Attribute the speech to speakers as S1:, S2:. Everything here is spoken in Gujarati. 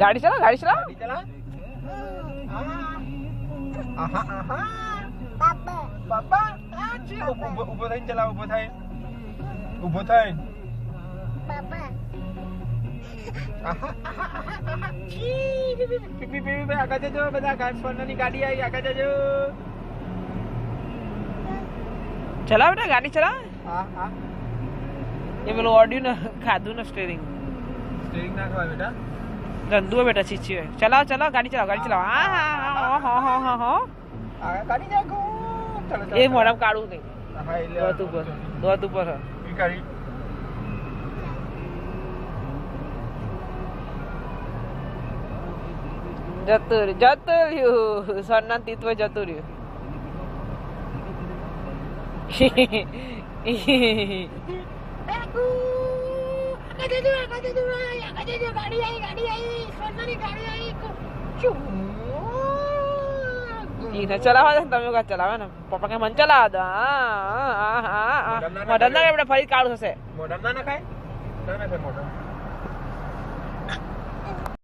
S1: ગાડી ચલાવ ગાડી ચલાવ
S2: ગાડી ચલા આહા આહા
S3: બાબા
S2: બાપા આ છે ઊભો થઈને ચલાવ ઊભો થાય
S3: બાબા
S2: આગળ જજો બધા સ્વર્ણની ગાડી આવી આગળ જજો
S1: ચલાવ બેટા ગાડી ચલાવ
S2: હા હા
S1: એ પેલું ઓડિયો ને ખાધું ને સ્ટેરિંગ
S2: સ્ટીરિંગ નાખવા બેટા
S1: ગંદુ બેટા છીછી હોય ચલાવ ચલાવ ગાડી ચલાવ હા હા
S2: આગળ ગાડી જાગો ચલો
S1: એ મોઢામાં કાઢું નહીં
S2: હા એટલે
S1: દોત ઉપર
S2: ઈ ગાડી
S1: જતું રહ્યું સરના તીત્વ જતું રહ્યું
S3: બાબુ આગળ જજો ગાડી આવી સ્વર્ણની ગાડી આવી
S1: એને ચલાવવા દે ને તમે કાંઈ ચલાવે ને પપ્પા કે મને ચલાવવા દો મોઢા ના આપણે ફરી કાઢું થશે
S2: મોઢમ ના નખાય ના નખાય મોઢમ